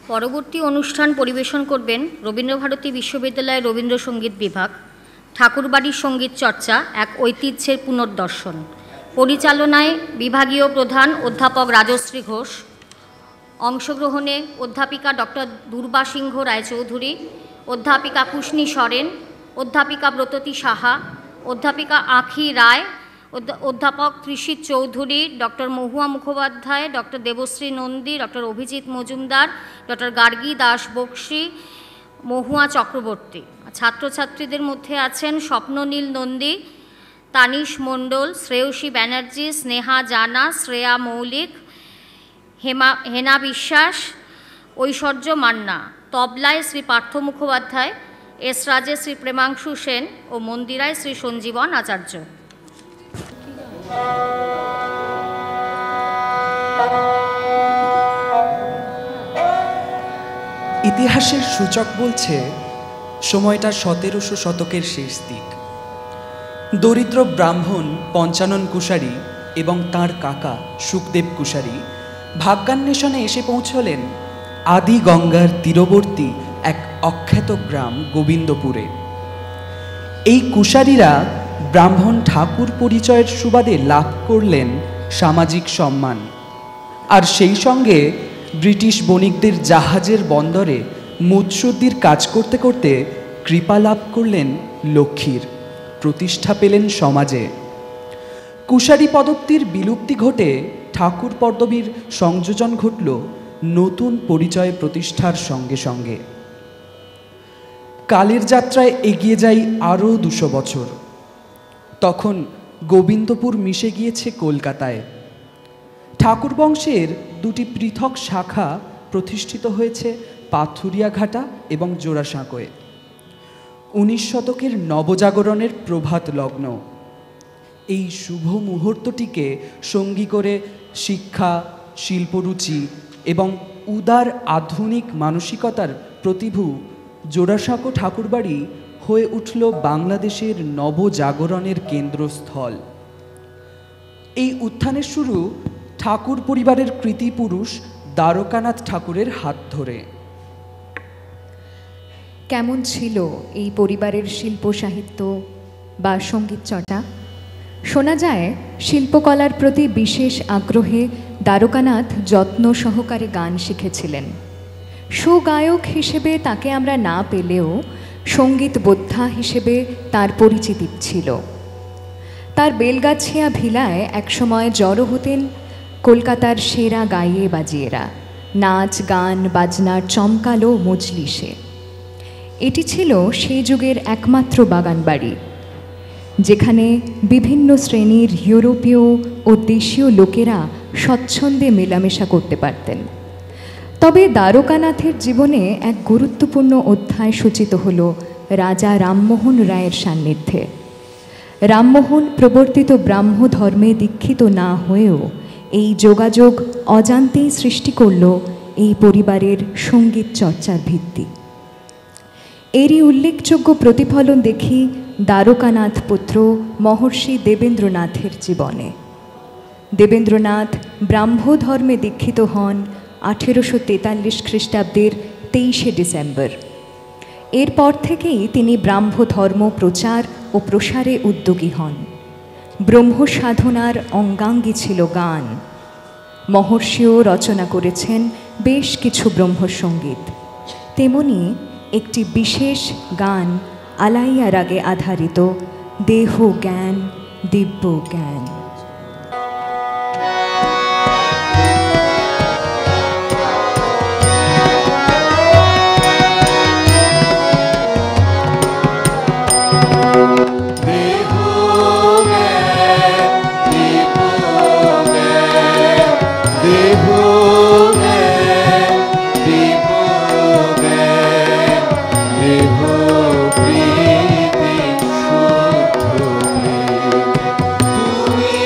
পরবর্তী অনুষ্ঠান পরিবেশন করবেন রবীন্দ্রভারতী বিশ্ববিদ্যালয়ের রবীন্দ্রসঙ্গীত বিভাগ। ঠাকুরবাড়ির সঙ্গীত চর্চা এক ঐতিহ্যের পুনর্দর্শন। পরিচালনায় বিভাগীয় প্রধান অধ্যাপক রাজশ্রী ঘোষ। অংশগ্রহণে অধ্যাপিকা ডক্টর দুর্বা সিংহ রায়চৌধুরী, অধ্যাপিকা কুষ্ণী সরেন, অধ্যাপিকা ব্রততী সাহা, অধ্যাপিকা আঁখি রায়, অধ্যাপক Trishit Chowdhury, doctor Mahua Mukhopadhyay, doctor Debashree Nandi, doctor Abhijit Majumdar, doctor Gargi Das Bakshi, Mahua Chakraborty. ছাত্রছাত্রীদের মধ্যে আছেন স্বপ্ননীল নন্দী, তানিশ মণ্ডল, শ্রেয়সী ব্যানার্জি, স্নেহা জানা, শ্রেয়া মৌলিক, হেনা বিশ্বাস, ঐশ্বর্য মান্না। তবলায় শ্রী পার্থ মুখোপাধ্যায়, এসরাজে শ্রী প্রেমাংশু সেন ও মন্দিরায় শ্রী সঞ্জীবন আচার্য। ইতিহাসের সূচক বলছে সময়টা 1700 শতকের শেষ দিক। দরিদ্র ব্রাহ্মণ পঞ্চানন কুশারী এবং তাঁর কাকা সুখদেব কুশারী ভাগ্যান্বেষণে এসে পৌঁছলেন আদি গঙ্গার তীরবর্তী এক অখ্যাত গ্রাম গোবিন্দপুরে। এই কুশারীরা ব্রাহ্মণ ঠাকুর পরিচয়ের সুবাদে লাভ করলেন সামাজিক সম্মান, আর সেই সঙ্গে ব্রিটিশ বণিকদের জাহাজের বন্দরে মুৎসুদ্দির কাজ করতে করতে কৃপা লাভ করলেন লক্ষ্মীর, প্রতিষ্ঠা পেলেন সমাজে। কুশারী পদবীর বিলুপ্তি ঘটে ঠাকুর পদবীর সংযোজন ঘটল নতুন পরিচয় প্রতিষ্ঠার সঙ্গে সঙ্গে। কালের যাত্রায় এগিয়ে যাই আরও 200 বছর। তখন গোবিন্দপুর মিশে গিয়েছে কলকাতায়। ঠাকুর বংশের দুটি পৃথক শাখা প্রতিষ্ঠিত হয়েছে পাথুরিয়াঘাটা এবং জোড়াসাঁকোয়। 19 শতকের নবজাগরণের প্রভাত লগ্ন। এই শুভ মুহূর্তটিকে সঙ্গী করে শিক্ষা, শিল্পরুচি এবং উদার আধুনিক মানসিকতার প্রতিভূ জোড়াসাঁকো ঠাকুরবাড়ি হয়ে উঠল বাংলাদেশের নবজাগরণের কেন্দ্রস্থল। এই উত্থানের শুরু ঠাকুর পরিবারের কৃতি পুরুষ দ্বারকানাথ ঠাকুরের হাত ধরে। কেমন ছিল এই পরিবারের শিল্প সাহিত্য বা সঙ্গীত চর্চা? শোনা যায় শিল্পকলার প্রতি বিশেষ আগ্রহে দ্বারকানাথ যত্ন সহকারে গান শিখেছিলেন। সুগায়ক হিসেবে তাকে আমরা না পেলেও সঙ্গীত বোদ্ধা হিসেবে তার পরিচিতি ছিল। তার বেলগাছিয়া ভিলায় একসময় জড়ো হতেন কলকাতার সেরা গাইয়ে বাজিয়েরা, নাচ গান বাজনার চমকালো মজলিসে। এটি ছিল সেই যুগের একমাত্র বাগান বাড়ি, যেখানে বিভিন্ন শ্রেণীর ইউরোপীয় ও দেশীয় লোকেরা স্বচ্ছন্দে মেলামেশা করতে পারতেন। তবে দ্বারকানাথের জীবনে এক গুরুত্বপূর্ণ অধ্যায় সূচিত হল রাজা রামমোহন রায়ের সান্নিধ্যে। রামমোহন প্রবর্তিত ব্রাহ্ম ধর্মে দীক্ষিত না হয়েও এই যোগাযোগ অজান্তেই সৃষ্টি করল এই পরিবারের সঙ্গীত চর্চার ভিত্তি। এরই উল্লেখযোগ্য প্রতিফলন দেখি দ্বারকানাথ পুত্র মহর্ষি দেবেন্দ্রনাথের জীবনে। দেবেন্দ্রনাথ ব্রাহ্ম ধর্মে দীক্ষিত হন 1843 খ্রিস্টাব্দের 23শে ডিসেম্বর। এরপর থেকেই তিনি ব্রাহ্ম ধর্ম প্রচার ও প্রসারে উদ্যোগী হন। ব্রহ্ম সাধনার অঙ্গাঙ্গী ছিল গান। মহর্ষিও রচনা করেছেন বেশ কিছু ব্রহ্মসঙ্গীত। তেমনি একটি বিশেষ গান আলাইয়া রাগে আধারিত, দেহ জ্ঞান দিব্য জ্ঞান। তুমি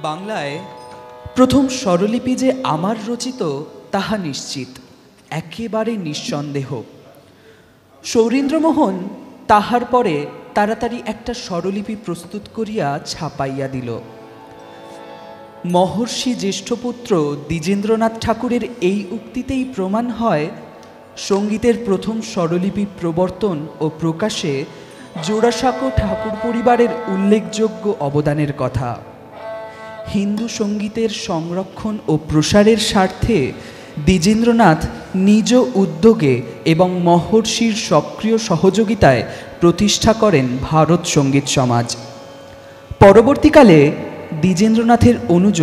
বাংলায় প্রথম স্বরলিপি যে আমার রচিত তাহা নিশ্চিত, একেবারে নিঃসন্দেহ। সৌরীন্দ্রমোহন তাহার পরে তাড়াতাড়ি একটা স্বরলিপি প্রস্তুত করিয়া ছাপাইয়া দিল। মহর্ষি জ্যেষ্ঠপুত্র দ্বিজেন্দ্রনাথ ঠাকুরের এই উক্তিতেই প্রমাণ হয় সঙ্গীতের প্রথম স্বরলিপি প্রবর্তন ও প্রকাশে জোড়াসাঁকো ঠাকুর পরিবারের উল্লেখযোগ্য অবদানের কথা। হিন্দু সঙ্গীতের সংরক্ষণ ও প্রসারের স্বার্থে দ্বিজেন্দ্রনাথ নিজ উদ্যোগে এবং মহর্ষির সক্রিয় সহযোগিতায় প্রতিষ্ঠা করেন ভারত সঙ্গীত সমাজ। পরবর্তীকালে দ্বিজেন্দ্রনাথের অনুজ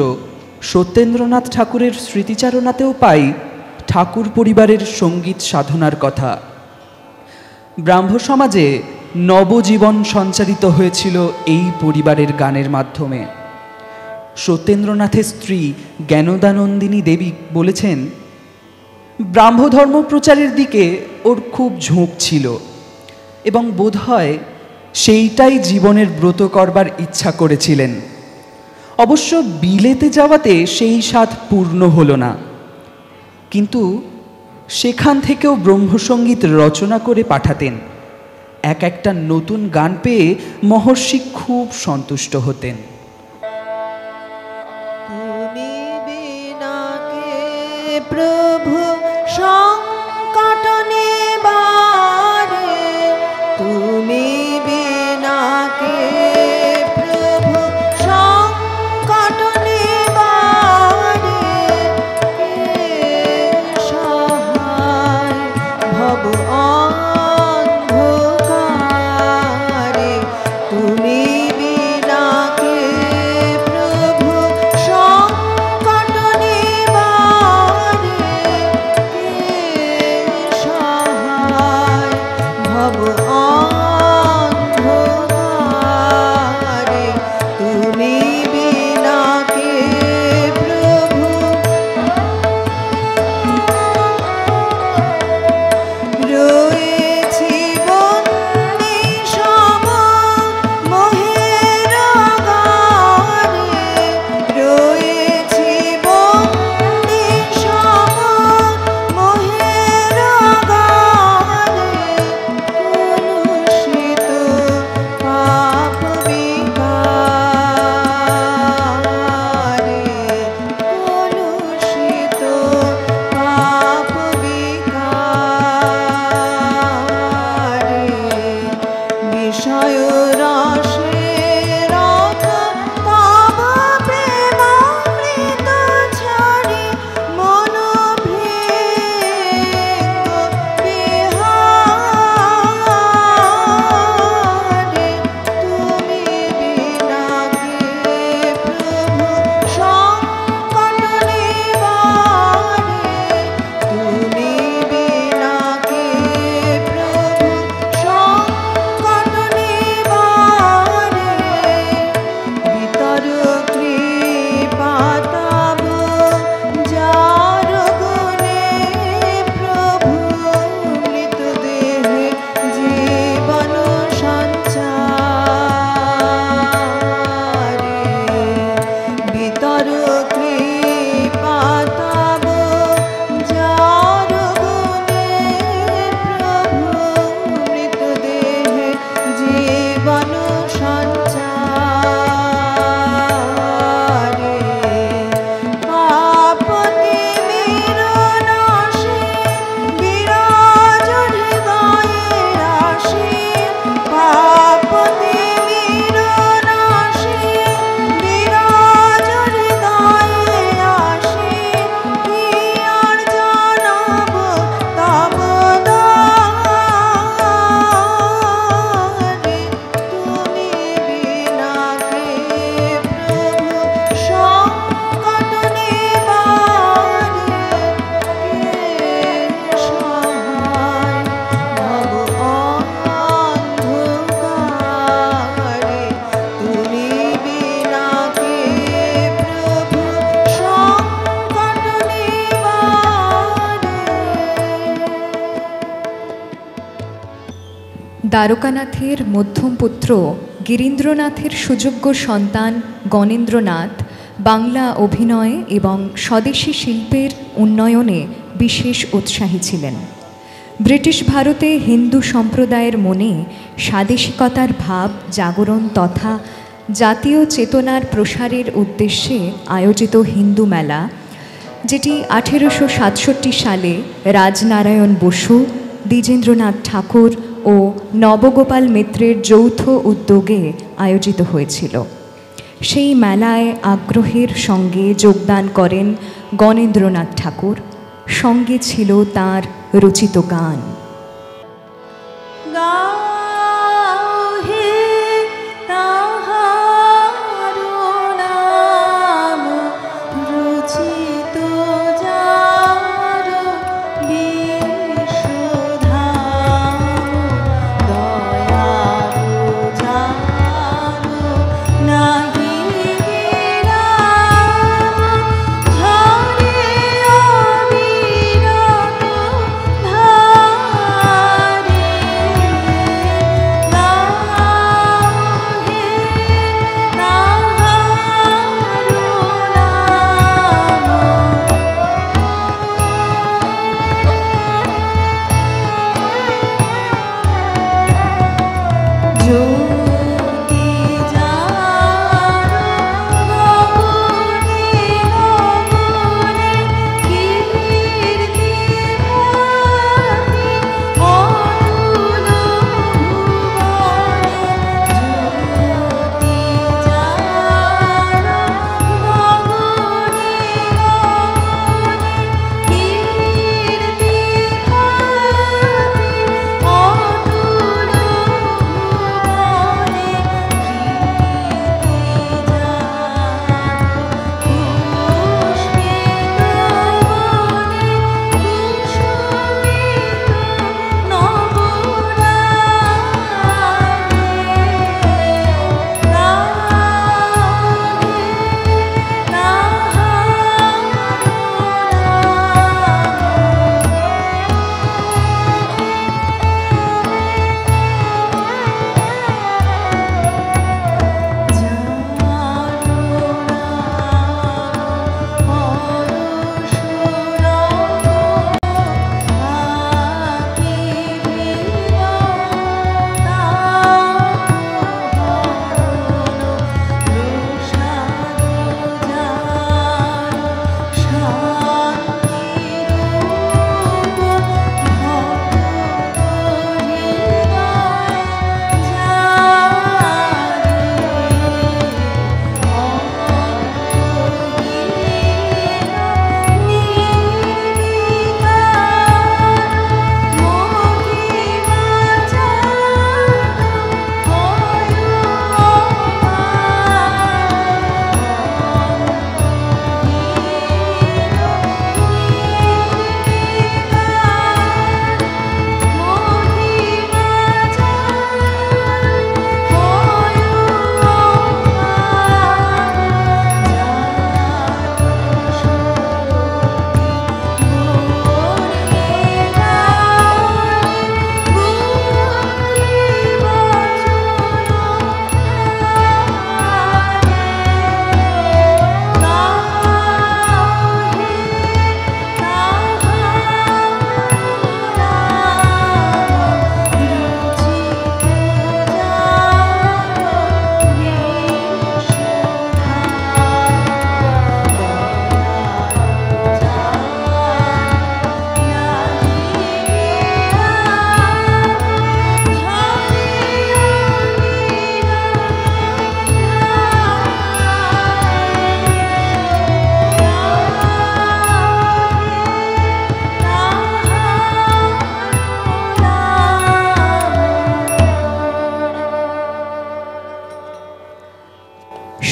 সত্যেন্দ্রনাথ ঠাকুরের স্মৃতিচারণাতেও পাই ঠাকুর পরিবারের সঙ্গীত সাধনার কথা। ব্রাহ্ম সমাজে নবজীবন সঞ্চারিত হয়েছিল এই পরিবারের গানের মাধ্যমে। সত্যেন্দ্রনাথের স্ত্রী জ্ঞানদানন্দিনী দেবী বলেছেন, ব্রাহ্মধর্ম প্রচারের দিকে ওর খুব ঝোঁক ছিল এবং বোধহয় সেইটাই জীবনের ব্রত করবার ইচ্ছা করেছিলেন। অবশ্য বিলেতে যাওয়াতে সেই স্বাদ পূর্ণ হলো না, কিন্তু সেখান থেকেও ব্রহ্মসঙ্গীত রচনা করে পাঠাতেন। এক একটা নতুন গান পেয়ে মহর্ষি খুব সন্তুষ্ট হতেন। তুমি বিনা কে প্রভু সংকট নিবারে, তুমি বিনা কে প্রভু সংকট নিবারে, কে সহায় ভব অন্ধকারে, তুমি বিনা কে প্রভু সংকট নিবারে, কে সহায় ভব অন্ধকারে, তুমি বিনা কে প্রভু রয়েছি বন্দী সম মোহের গানে, রয়েছি বন্দী সম মোহের গানে, কলুষিত পাপ বিকারে, কলুষিত পাপ বিকারে, বিষয় রসে রথ তব প্রেমামৃত ছাড়ি মন ভৃঙ্গ বিহারে, তুমি বিনা কে প্রভু সংকট নিবারে, তুমি বিনা কে প্রভু সংকট নিবারে, বিতর কৃপা তব যার গুণে প্রভু মৃত দেহে জীবন সঞ্চারে, বিতর কৃপা তব যার গুণে প্রভু মৃত দেহে জীবন সঞ্চারে, পাপ তিমির নাশে বিরাজ হৃদয়ে আসে, পাপ তিমির নাশে বিরাজ হৃদয়ে আসে, কি আর জানাব তব দ্বারে, তুমি বিনা কে প্রভু সংকট নিবারে, কে সহায় ভব অন্ধকারে, তুমি বিনা কে প্রভু সংকট নিবারে। দ্বারকানাথের মধ্যম পুত্র গিরীন্দ্রনাথের সুযোগ্য সন্তান গণেন্দ্রনাথ বাংলা অভিনয় এবং স্বদেশী শিল্পের উন্নয়নে বিশেষ উৎসাহী ছিলেন। ব্রিটিশ ভারতে হিন্দু সম্প্রদায়ের মনে স্বাদেশিকতার ভাব জাগরণ তথা জাতীয় চেতনার প্রসারের উদ্দেশ্যে আয়োজিত হিন্দু মেলা, যেটি 1867 সালে রাজনারায়ণ বসু, দ্বিজেন্দ্রনাথ ঠাকুর ও নবগোপাল মিত্রের যৌথ উদ্যোগে আয়োজিত হয়েছিল। সেই মেলায় আগ্রহের সঙ্গে যোগদান করেন গণেন্দ্রনাথ ঠাকুর। সঙ্গে ছিল তাঁর রচিত গান।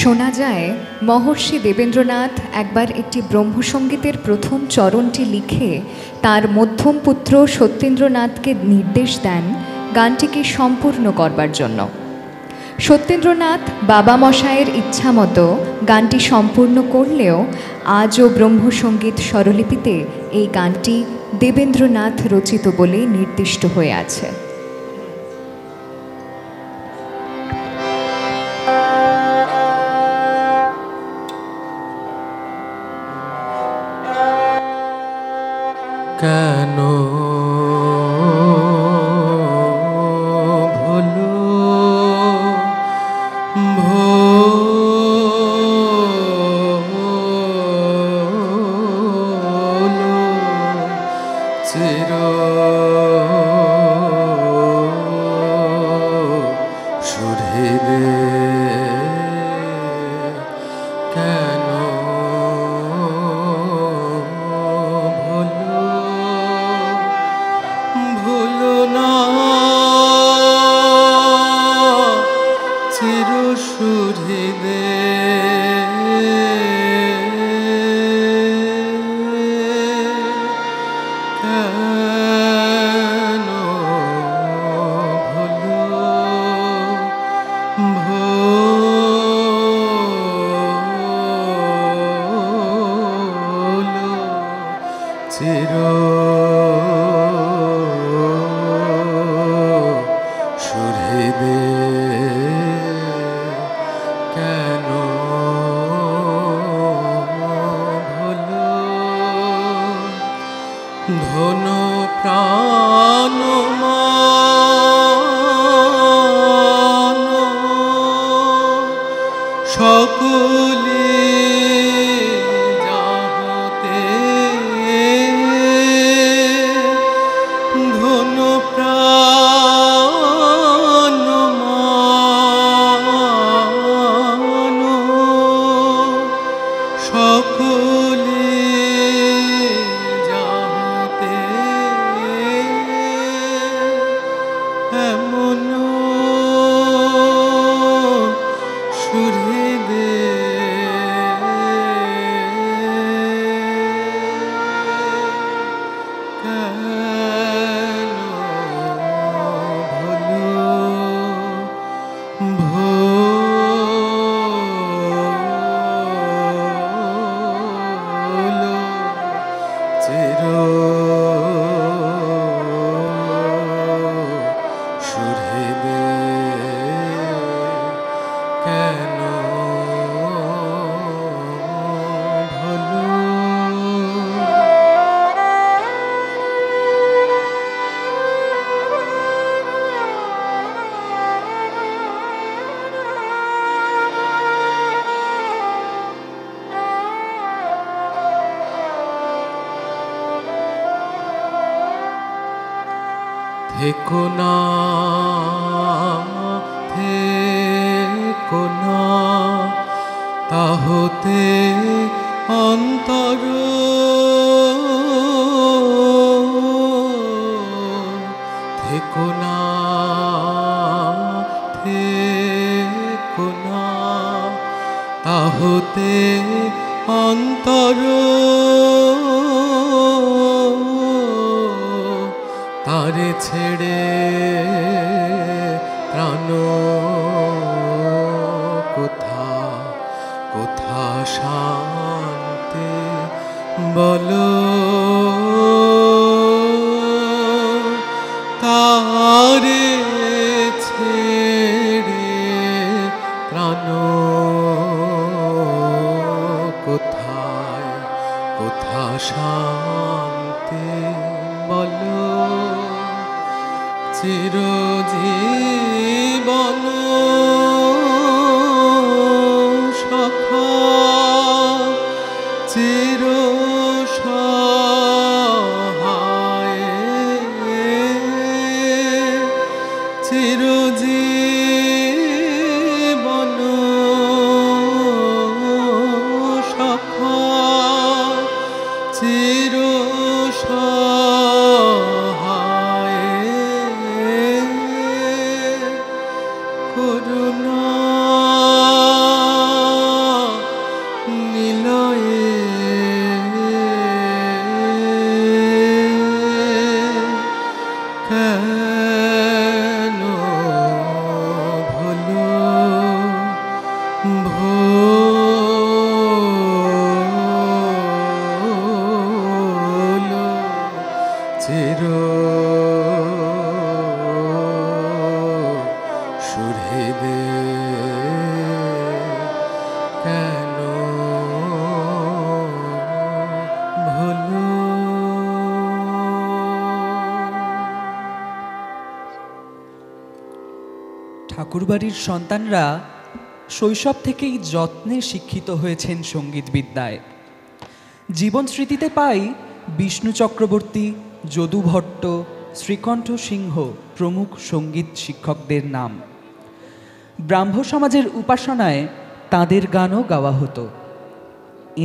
শোনা যায় মহর্ষি দেবেন্দ্রনাথ একবার একটি ব্রহ্মসঙ্গীতের প্রথম চরণটি লিখে তার মধ্যম পুত্র সত্যেন্দ্রনাথকে নির্দেশ দেন গানটিকে সম্পূর্ণ করবার জন্য। সত্যেন্দ্রনাথ বাবা মশায়ের ইচ্ছা মতো গানটি সম্পূর্ণ করলেও আজও ব্রহ্মসঙ্গীত স্বরলিপিতে এই গানটি দেবেন্দ্রনাথ রচিত বলে নির্দিষ্ট হয়ে আছে। কেন ভুলো ভুলো চির সুহৃদে কেন ভুলো ভুলো না চির সুহৃদে কেন ভুলো ভুলো চির সুহৃদে কেন ভুলো ধন প্রাণ মান সকলে যাহতে ধন প্রাণ মান সকলে যাহতে এমন সুহৃদে কেন ভুলো ভুলো চির সুহৃদে কেন ভুলো থেকো না থেকো না তাহতে অন্তর থেকো না থেকো না তাহতে অন্তর তারে ছেড়ে প্রাণ কোথা কোথা শান্তি বলো তারে ছেড়ে প্রাণ কোথায় কোথা শান্তি বলো চিরজীবন সখা চির সহায় চিরজীবন সখা চির করুণা নিলয়ে কেন ভুলো ভুলো চির সুহৃদে কেন ভুলো ঠাকুরবাড়ির সন্তানরা শৈশব থেকেই যত্নে শিক্ষিত হয়েছেন সঙ্গীত বিদ্যায়। জীবন স্মৃতিতে পাই বিষ্ণু চক্রবর্তী, যদু ভট্ট, শ্রীকণ্ঠ সিংহ প্রমুখ সঙ্গীত শিক্ষকদের নাম। ব্রাহ্ম সমাজের উপাসনায় তাঁদের গানও গাওয়া হতো।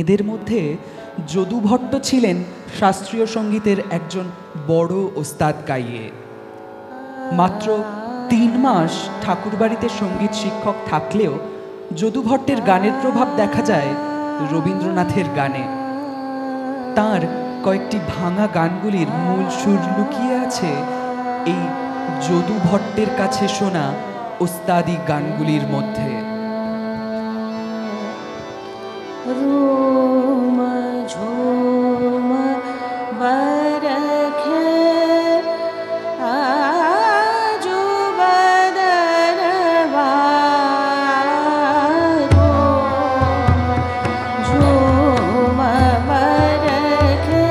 এদের মধ্যে যদু ভট্ট ছিলেন শাস্ত্রীয় সঙ্গীতের একজন বড় ওস্তাদ গাইয়ে। মাত্র 3 মাস ঠাকুরবাড়িতে সঙ্গীত শিক্ষক থাকলেও যদু ভট্টের গানের প্রভাব দেখা যায় রবীন্দ্রনাথের গানে। তার কয়েকটি ভাঙা গানগুলির মূল সুর লুকিয়ে আছে এই যদু ভট্টের কাছে শোনা ওস্তাদি গানগুলির মধ্যে। रोम झोम बरखे आजू बदरवा झोम बरखे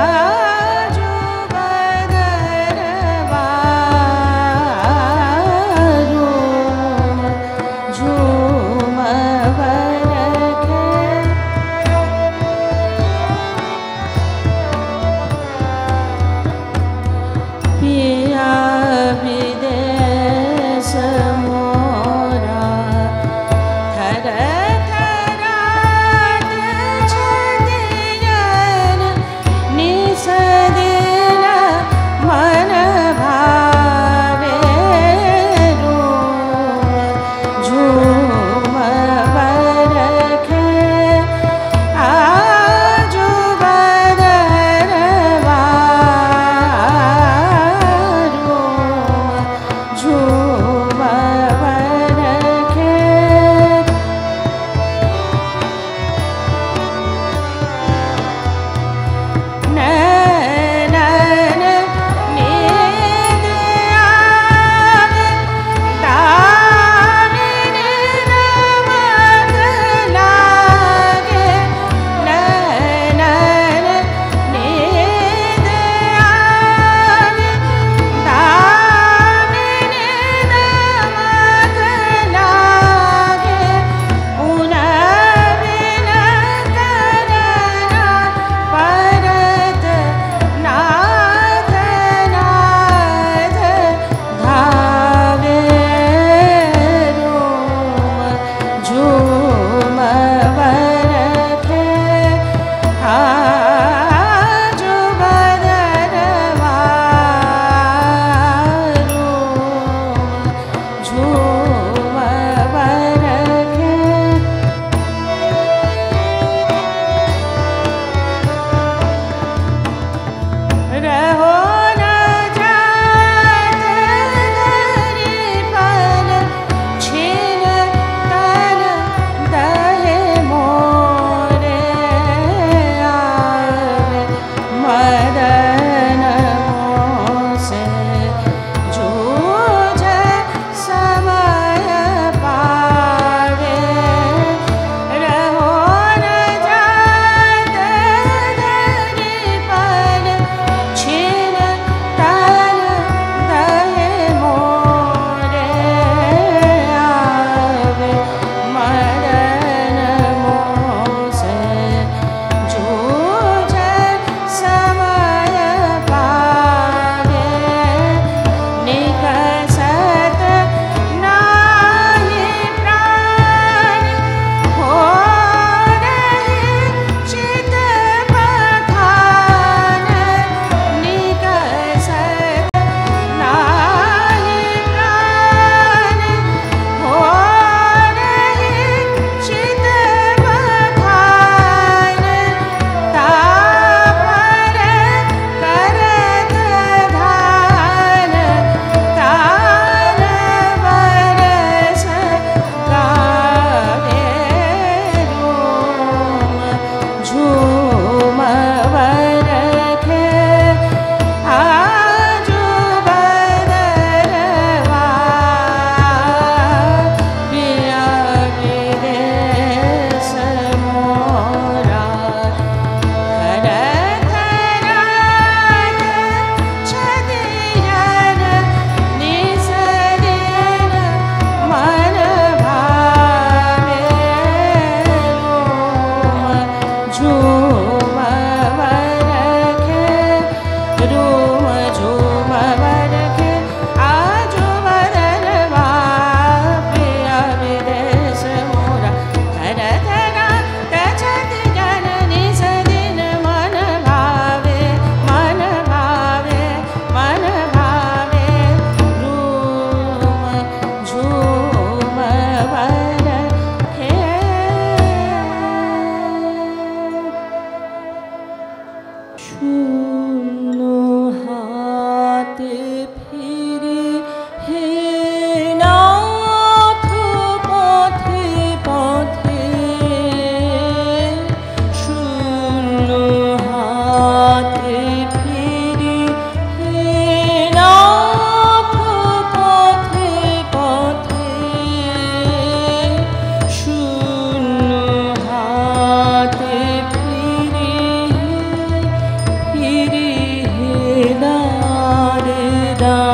आजू बदरवा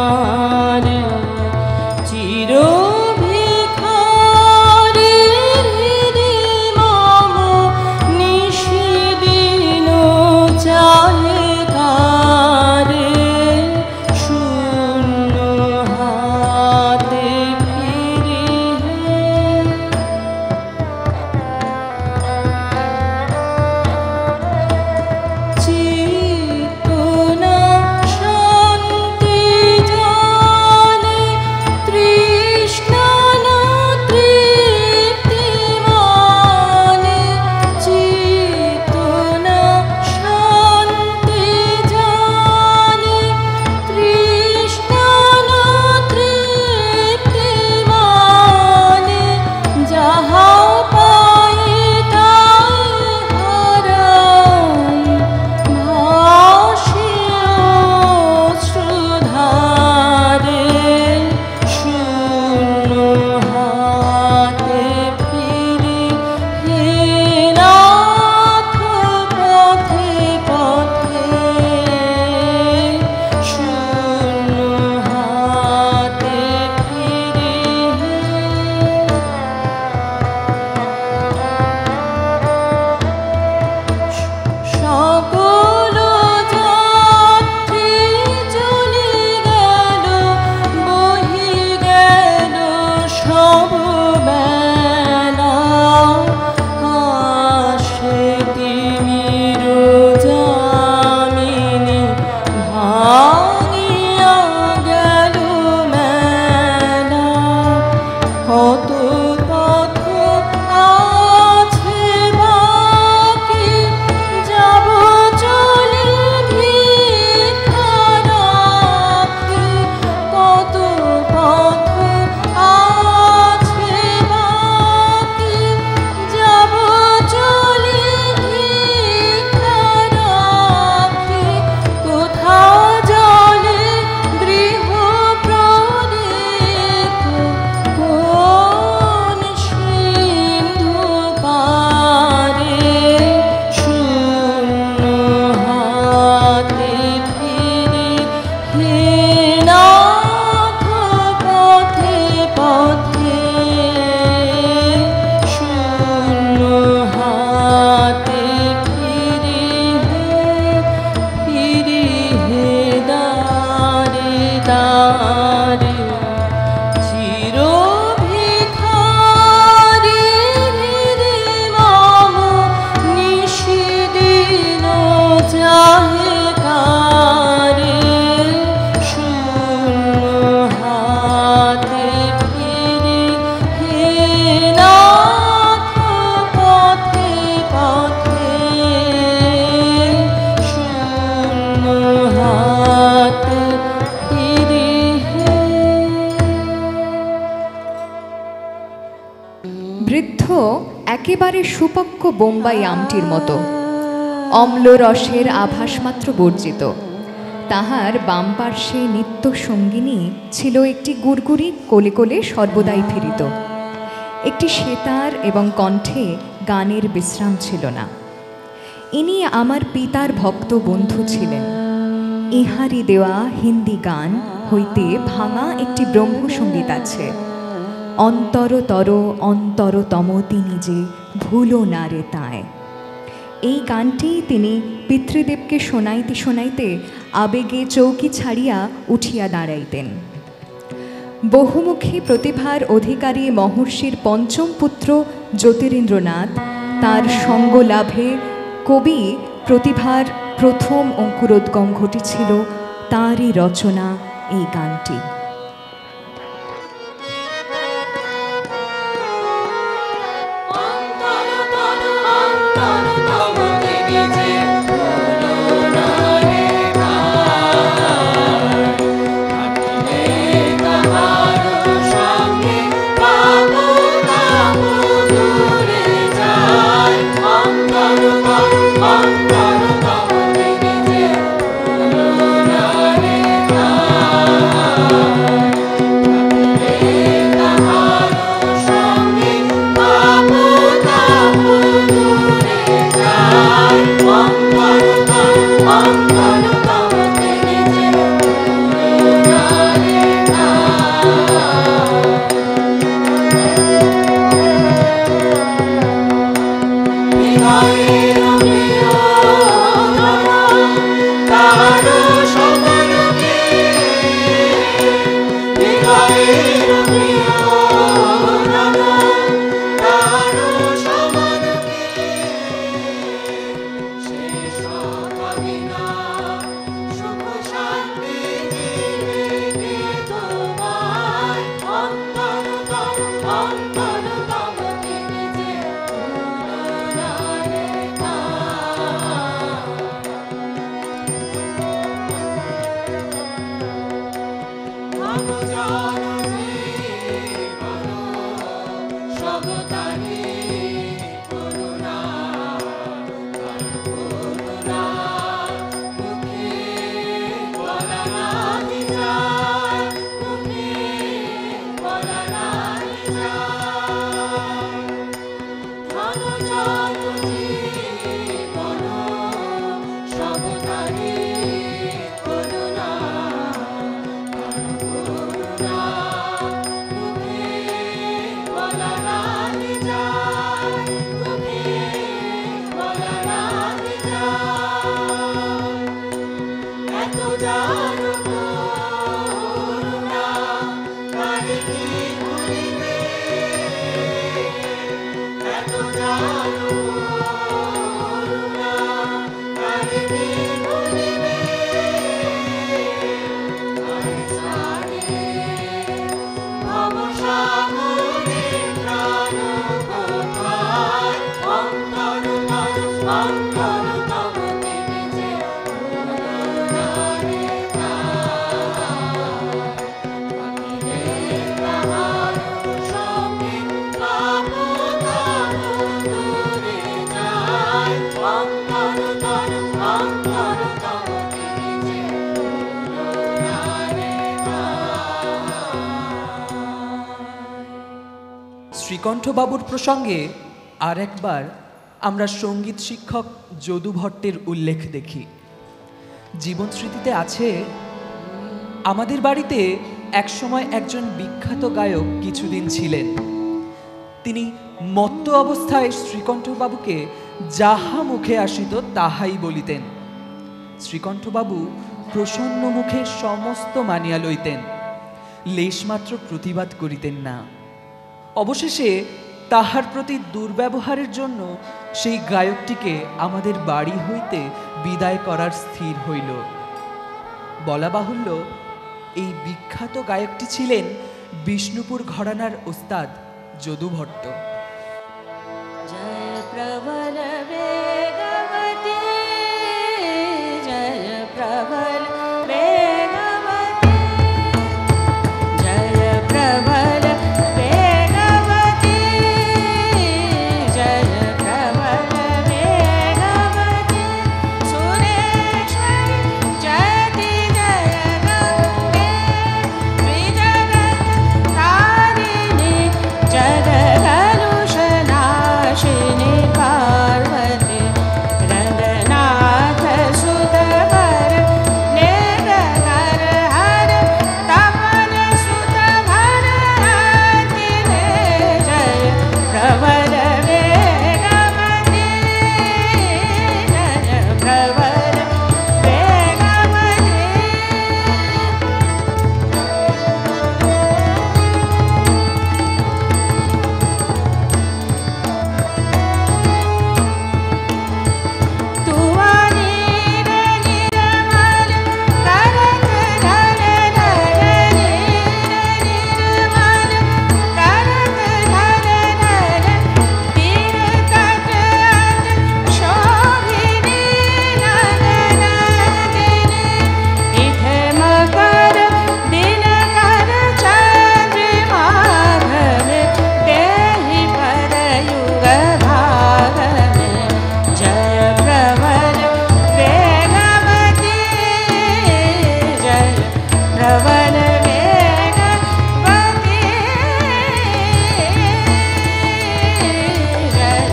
ধারে চির ভিখারি হৃদি মম নিশিদিন চাহে কারে শূন্য হাতে ফিরে চিত্তনা শান্তি জানে তৃষ্ণা না তৃপ্তি মানে চিত্তনা শান্তি জানে তৃষ্ণা না তৃপ্তি মানে যাহা পাই তাই হারাই ভাসিয়া অশ্রুধারে শূন্য হাতে ফিরে হে নাথ পথে পথে শূন্য হাতে ফিরে সকল যাত্রী চলে গেল বহি গেল সব বেলা আসে তিমির জামিনী ভাঙিয়া গেল মেলা কত পথ আছে বাকি যাব চলে ভিক্ষা রাখি কত পথ আছে বাকি যাব চলে ভিক্ষা রাখি কোথা জলে গৃহ প্রদীপ কোন সিন্ধু পারে শূন্য হাতে ফিরে হে নাথ পথে পথে শূন্য হাতে ফিরে হে দারে দারে চির ভিখারি হৃদি মম নিশিদিন চাহে কারে শূন্য হাতে ফিরে হে নাথ পথে পথে শূন্য হাতে ফিরে বৃদ্ধ একেবারে সুপক্ক বোম্বাই আমটির মতো অম্ল রসের আভাস মাত্র বর্জিত। তাহার বাম পার্শ্বে নিত্য সঙ্গিনী ছিল একটি গুড়গুড়ি কোলে কোলে সর্বদাই ফিরিত। একটি সেতার এবং কণ্ঠে গানের বিশ্রাম ছিল না। ইনি আমার পিতার ভক্ত বন্ধু ছিলেন। ইহারি দেওয়া হিন্দি গান হইতে ভাঙা একটি ব্রহ্মসঙ্গীত আছে। অন্তরতর অন্তরতম তিনি যে ভুলো না রে তায়। এই গানটি তিনি পিতৃদেবকে শোনাইতে শোনাইতে আবেগে চৌকি ছাড়িয়া উঠিয়া দাঁড়াইতেন। বহুমুখী প্রতিভার অধিকারী মহর্ষির পঞ্চম পুত্র জ্যোতিরিন্দ্রনাথ তার সঙ্গ লাভে কবি প্রতিভার প্রথম অঙ্কুরোদ্গম ঘটেছিল তাঁরই রচনা এই গানটি। দূরে শ্রীকণ্ঠবাবুর প্রসঙ্গে আর একবার আমরা সঙ্গীত শিক্ষক যদু ভট্টের উল্লেখ দেখি। জীবন স্মৃতিতে আছে, আমাদের বাড়িতে একসময় একজন বিখ্যাত গায়ক কিছুদিন ছিলেন। তিনি মত্ত অবস্থায় শ্রীকণ্ঠবাবুকে যাহা মুখে আসিত তাহাই বলিতেন। শ্রীকণ্ঠবাবু প্রসন্ন মুখে সমস্ত মানিয়া লইতেন, লেশমাত্র প্রতিবাদ করিতেন না। অবশেষে তাহার প্রতি দুর্ব্যবহারের জন্য সেই গায়কটিকে আমাদের বাড়ি হইতে বিদায় করার স্থির হইল। বলা বাহুল্য, এই বিখ্যাত গায়কটি ছিলেন বিষ্ণুপুর ঘরানার ওস্তাদ যদু ভট্ট। জয় প্রবল বেগবতী, জয় প্রবল বেগবতী, জয় প্রবল বেগবতী, জয় প্রবল বেগবতী, সুরেশ্বরী জয়তি জয় গঙ্গে, ত্রিজগৎ তারিণী জগৎকলুষনাশিনী পার্বতী, রঙ্গনাথ সুতवर नेत्रकर हर तपन सुतवर रति रे, जय प्रबल वेगवती, जय प्रबल वेगवती। तुवानी रे निर्मल करत धर धर, नीर निर्मल करत धर धर, तीर तट अत शोभिनी नंदनदिनी, इथ मकर दिनकर चंद्रमा घन, देहि पर युग भाग में, जय प्रबल वेगवती, जय प्रबल वेगवती, जय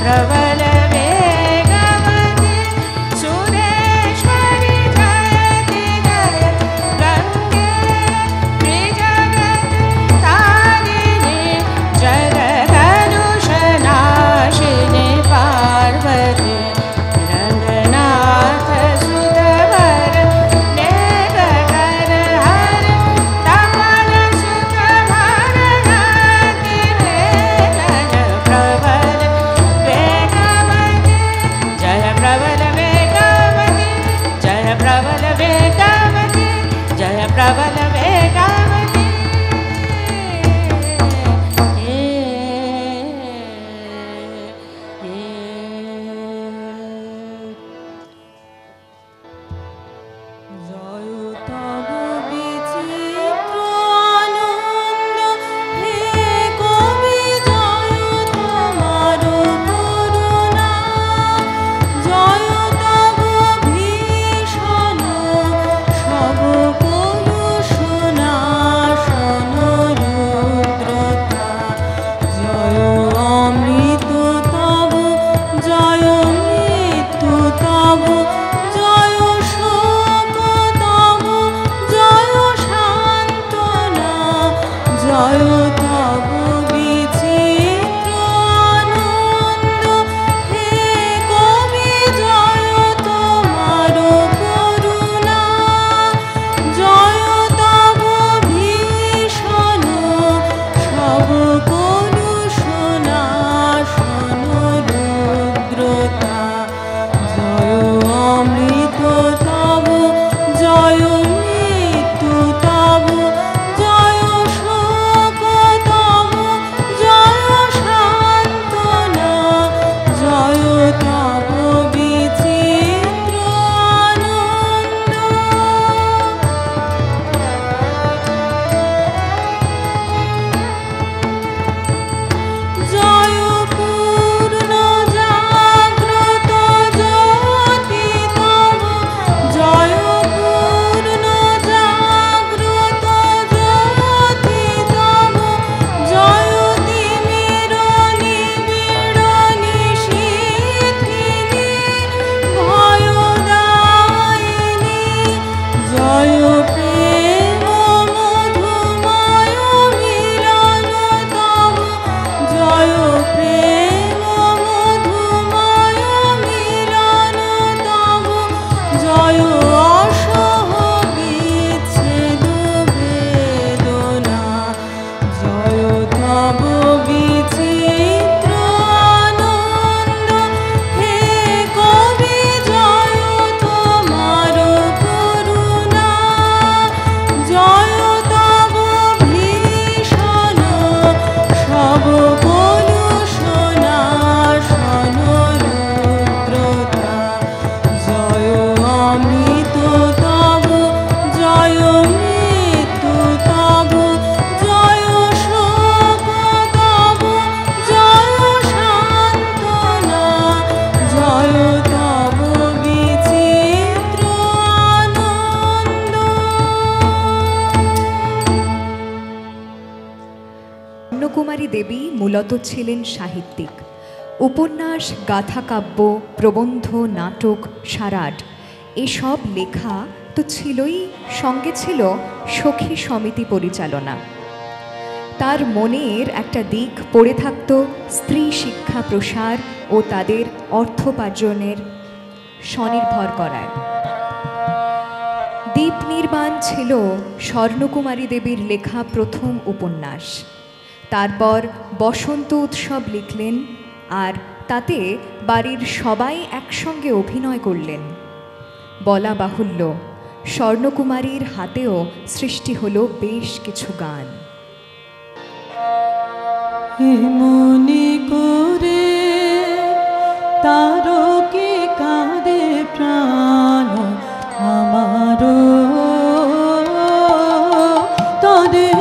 प्रबल वेगवती, सुरेश्वरी जयति जय गंगे, त्रिजगत् तारिणी जगत्कलुषनाशिनी पार्वती, रंगनाथ सुतवर नेत्रकर हर तपन सुतवर रति रे, जय प्रबल वेगवती, जय प्रबल वेगवती, जय प्रबल वेगवती, जय प्रबल वेगवती। জয় তব বিচিত্র স্বর্ণকুমারী দেবী মূলত ছিলেন সাহিত্যিক। উপন্যাস, গাথাকাব্য, প্রবন্ধ, নাটক, সারাট এসব লেখা তো ছিলই, সঙ্গে ছিল সখী সমিতি পরিচালনা। তার মনের একটা দিক পড়ে থাকত স্ত্রী শিক্ষা প্রসার ও তাদের অর্থোপার্জনের স্বনির্ভর করায়। দ্বীপ নির্বাণ ছিল স্বর্ণকুমারী দেবীর লেখা প্রথম উপন্যাস। তারপর বসন্ত উৎসব লিখলেন, আর তাতে বাড়ির সবাই একসঙ্গে অভিনয় করলেন। বলা বাহুল্য, স্বর্ণকুমারীর হাতেও সৃষ্টি হলো বেশ কিছু গান। মনে করে তারকে কাঁদে প্রাণ আমারও তরে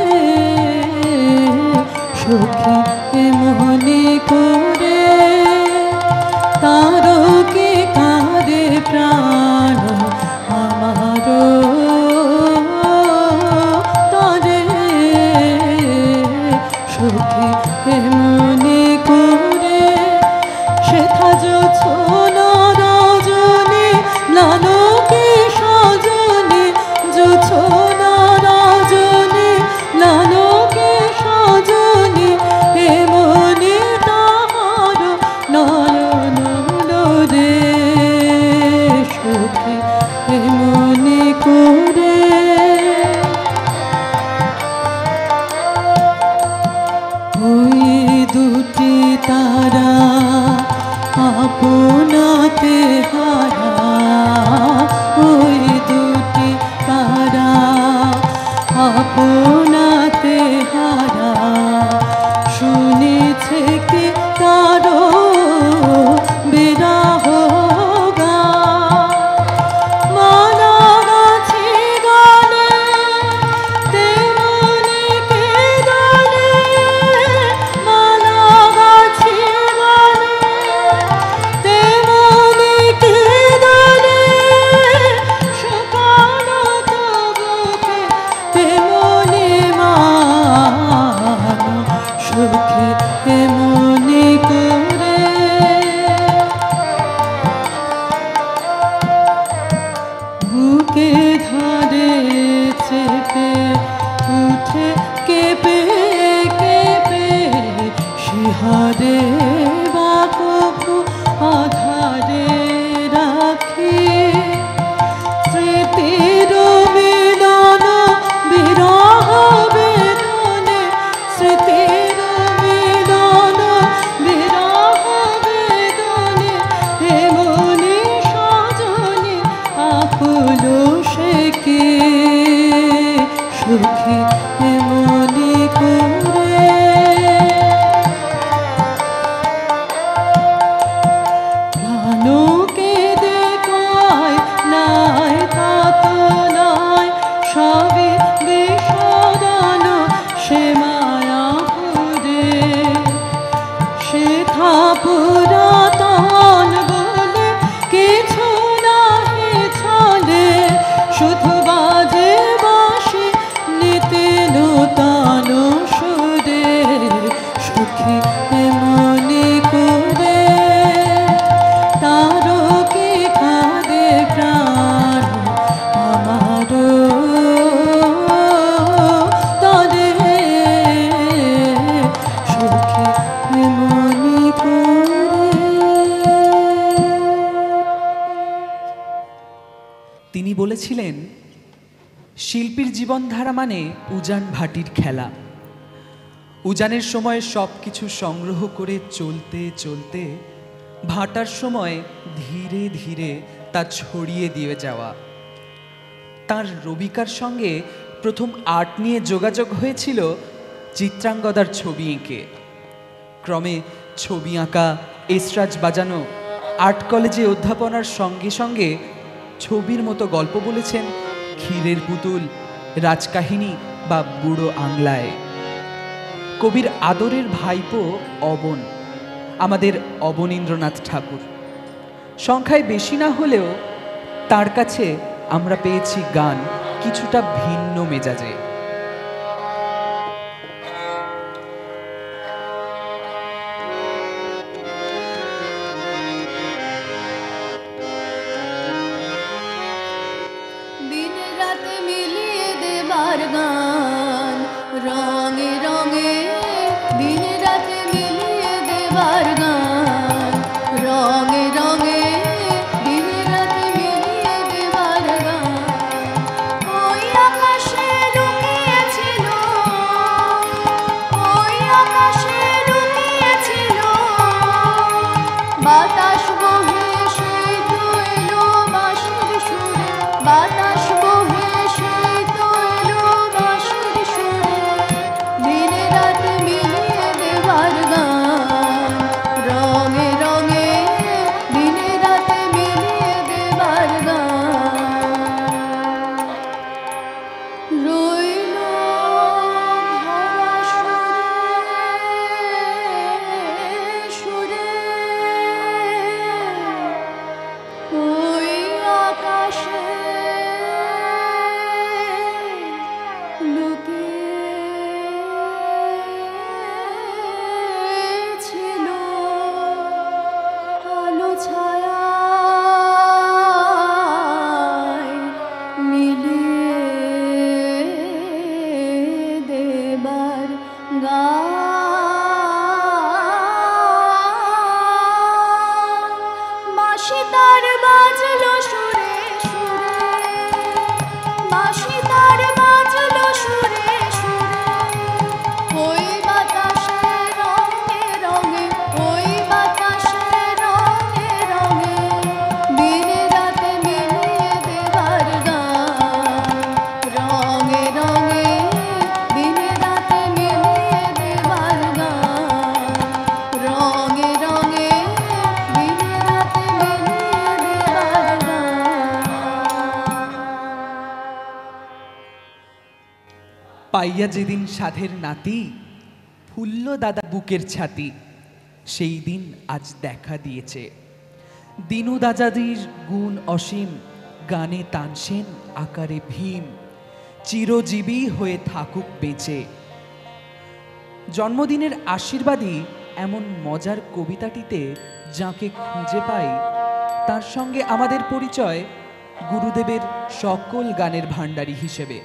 সখী, মনে করে তারকে কাঁদে প্রাণ আমারও তরে সখী, মনে করে সেথা জোছনা রজনী লালকে সজনী, জোছনা রজনী লালকে সজনী, মনে তাহার নয়ন রে সখী, মনে করে ওই দুটি তারা আপনাতে হারা, ওই দুটি তারা আপনাতে হারা, শুনেছে কি কারো বিরহ গান, মালা গাছে গানে তেমনি কে গানে, মালা গাছে গানে তেমনি কে গানে, শুকানো তবুকে তেমনি মান সখী, মনে করে বুকে ধরে চেপে উঠে কেঁপে কেঁপে শিহরে বা কভু আধারে রাখি, স্মৃতির মিলন বিরহ বেদনে, স্মৃতির মিলন বিরহ বেদনে, এমনি সজনী আকুল সে কে সখী, মনে করে প্রাণকে দেখায় নাই তাত নাই, সবে বিসরণ সে মায়াপুরে, সেথা পুরাতন বলে কিছু নাহি চলে, শুধু বাজে বাঁশি নিতে নূতন সুরে সখী, মনে করে তারকে কাঁদে প্রাণ আমারও তরে সখী, মনে করে। তিনি বলেছিলেন, শিল্পীর জীবনধারা মানে উজান ভাটির খেলা। উজানের সময় সব কিছু সংগ্রহ করে চলতে চলতে ভাটার সময় ধীরে ধীরে তা ছড়িয়ে দিয়ে যাওয়া। তার রবিকার সঙ্গে প্রথম আর্ট নিয়ে যোগাযোগ হয়েছিল চিত্রাঙ্গদার ছবি এঁকে। ক্রমে ছবি আঁকা, এসরাজ বাজানো, আর্ট কলেজে অধ্যাপনার সঙ্গে সঙ্গে ছবির মতো গল্প বলেছেন ক্ষীরের পুতুল, রাজকাহিনী বা বুড়ো আংলায়। কবির আদরের ভাইপো অবন, আমাদের অবনীন্দ্রনাথ ঠাকুর। সংখ্যায় বেশি না হলেও তার কাছে আমরা পেয়েছি গান কিছুটা ভিন্ন মেজাজে। বাঁশি তার বাজলো সুরে সুরে, বাঁশি তার বাজলো সুরে সুরে, ওই বাতাসে রঙে রঙে, ওই বাতাসে রঙে রঙে, দিনে রাতে মিলিয়ে দেবার গান, রঙে রঙে দিনে রাতে মিলিয়ে দেবার গান, রঙে রঙে দিনে রাতে মিলিয়ে দেবার গান। পাইয়া যেদিন সাধের নাতি, ফুল্ল দাদা বুকের ছাতি, সেই দিন আজ দেখা দিয়েছে। দিনু দাদাদির গুণ অসীম, গানে তানসেন আকারে ভীম, চিরজীবী হয়ে থাকুক বেঁচে। জন্মদিনের আশীর্বাদী এমন মজার কবিতাটিতে যাকে খুঁজে পাই, তার সঙ্গে আমাদের পরিচয় গুরুদেবের সকল গানের ভাণ্ডারী হিসেবে।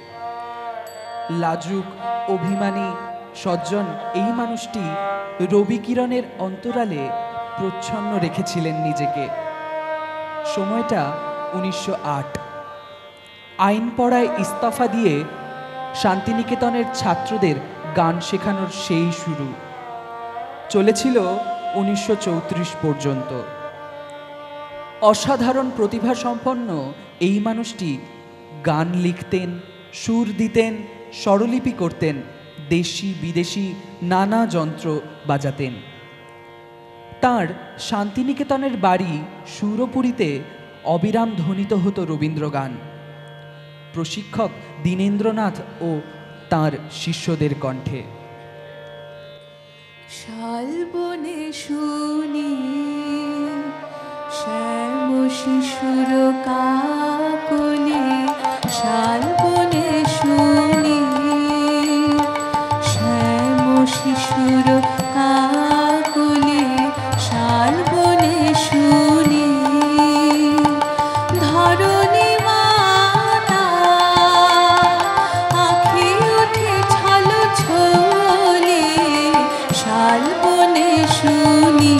লাজুক, অভিমানী, সজ্জন এই মানুষটি রবি কিরণের অন্তরালে প্রচ্ছন্ন রেখেছিলেন নিজেকে। সময়টা 1908। আইন পড়ায় ইস্তফা দিয়ে শান্তিনিকেতনের ছাত্রদের গান শেখানোর সেই শুরু চলেছিল 1934 পর্যন্ত। অসাধারণ প্রতিভা সম্পন্ন এই মানুষটি গান লিখতেন, সুর দিতেন, স্বরলিপি করতেন, দেশি বিদেশি নানা যন্ত্র বাজাতেন। তাঁর শান্তিনিকেতনের বাড়ি সুরপুরীতে অবিরাম ধ্বনিত হতো রবীন্দ্রগান। প্রশিক্ষক দীনেন্দ্রনাথ ও তাঁর শিষ্যদের কণ্ঠে। শালবনে শুনি শ্যাম শিশুর কাকলি, শালবনে শুনি শ্যাম শিশুর কাকলি, শালবনে শুনি ধরণী মাতা আঁখি উঠে ছলো ছলে, শালবনে শুনি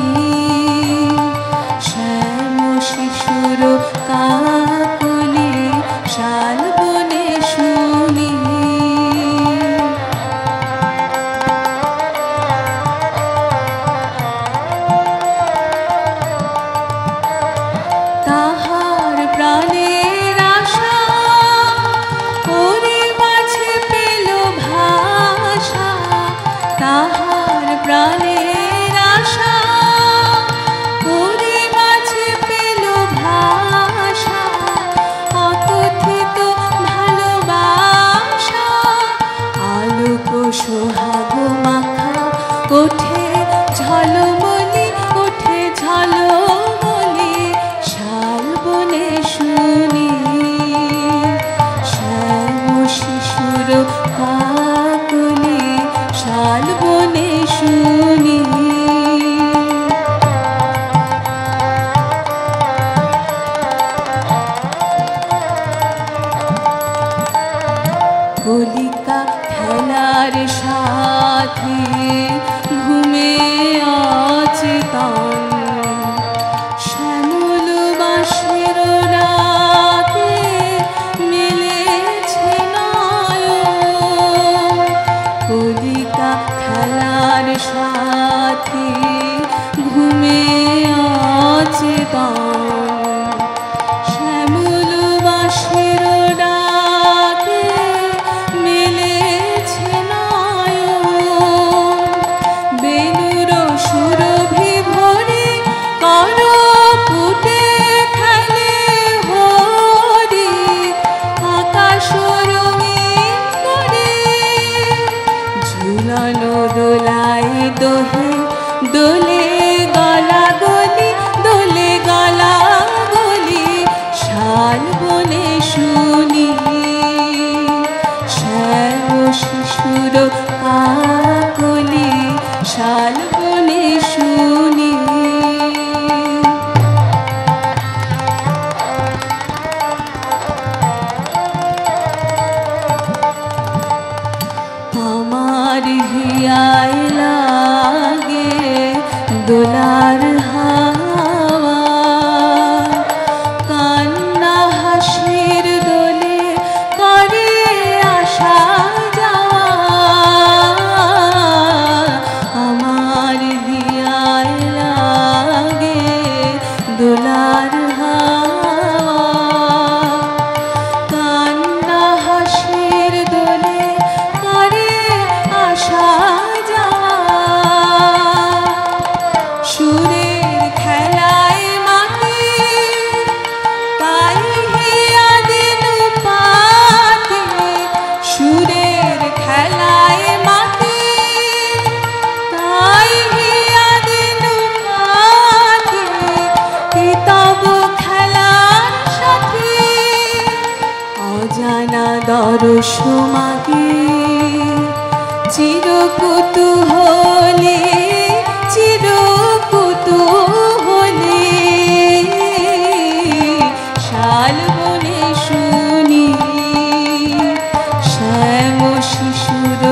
শ্যাম শিশুর কাকলি, শালবনে শুনি। তাহার প্রাণের আশা ওরে মাঝে পেল ভাষা, তাহার প্রাণের আশা ওরে মাঝে পেল ভাষা, অকথিত ভালোবাসা আলোক সোহাগ মাখা ওঠে ঝলমলি, ওঠে ঝলমলি, শালবনে শুনি শ্যাম শিশুর কাকলি, শালবনে শুনি। কলিকা খেলার সাথে ঘুমে অচেতন, শ্যামল বাঁশের রাতে মেলেছে নয়ন, কলিকা খেলার সাথে ঘুমে অচেতন, শ্যামল বাঁশের ডাকে মেলেছে নয়ন, বেণুর সুরভি ভরে করপুটে খেলে হরি, আকাশ রঙিন করে ঝুলানো দোলায় দোহে, দোলে গলা গলি, দোলে গলা গলি, শালবনে শুনি শ্যাম শিশুর কাকলি, শালবনে শুনি। আমার আমার হিয়ায় লাগে দোলার হাওয়া, কান্না হাসির দোলে করে আসা যাওয়া। আমার হিয়ায় লাগে দোলার হাওয়া, কান্না হাসির দোলে করে আসা যাওয়া। সুরের খেলায় মাতে তাই হিয়া দিল পাতে, সুরের খেলায় মাতে তাই হিয়া দিল পাতে। কি তব খেলার সাথে অজানা দরস মাগে, চির কুতূহলে চির কুতূহলে। শাল বনে শুনি শ্যাম শিশুর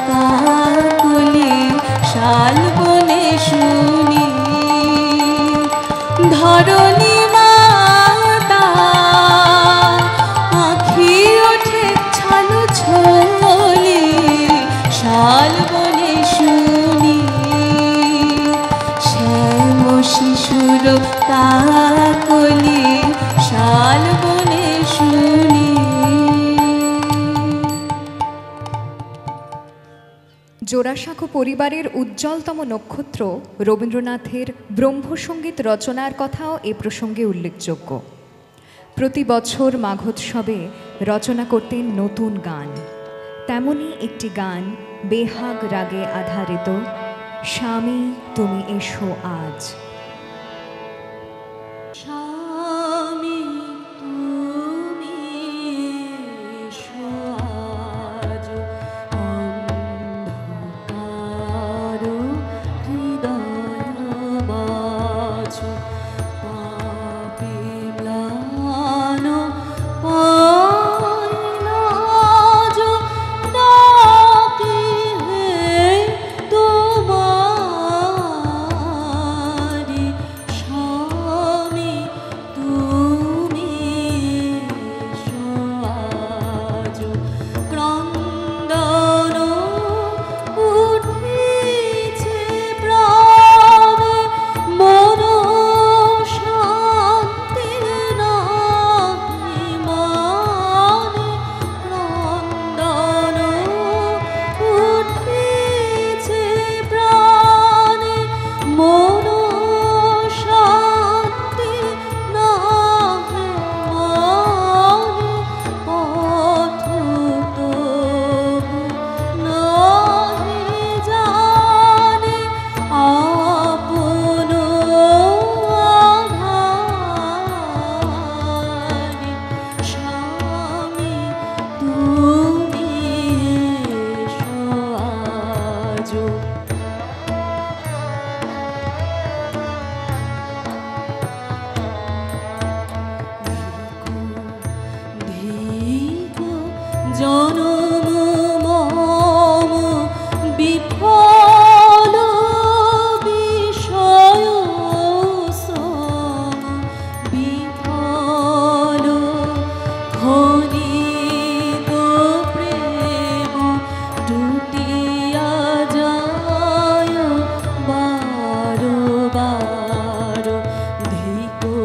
কাকলি, শাল বনে শুনি ধরণী মাতা আঁখি ওঠে ছালো ছলি। শাল বনে শুনি শ্যাম শিশুর কাকলি, শাল বনে শুনি। জোড়াসাঁকো পরিবারের উজ্জ্বলতম নক্ষত্র রবীন্দ্রনাথের ব্রহ্মসঙ্গীত রচনার কথাও এ প্রসঙ্গে উল্লেখযোগ্য। প্রতি বছর মাঘোৎসবে রচনা করতেন নতুন গান। তেমনই একটি গান বেহাগ রাগে আধারিত, স্বামী তুমি এসো আজ। স্বামী তুমি এসো আজ, অন্ধকার হৃদয় বাছো, পাপে ম্লান পাইলাজ, ডাকি হে তোমারি। স্বামী তুমি এসো আজ, ক্রন্দন উঠিছে প্রাণে, মন শান্তি নাহি মানে। ক্রন্দন উঠিছে প্রাণে, মন শান্তি নাহি মানে। পথ তবু নাহি জানে, আপন আধারে। স্বামী তুমি এসো আজ। ধিকো জনম মম বিফল বিষয় শ্রম, বিফল খনিত প্রেম টুটিয়া যায় বারো বারো। ধিকো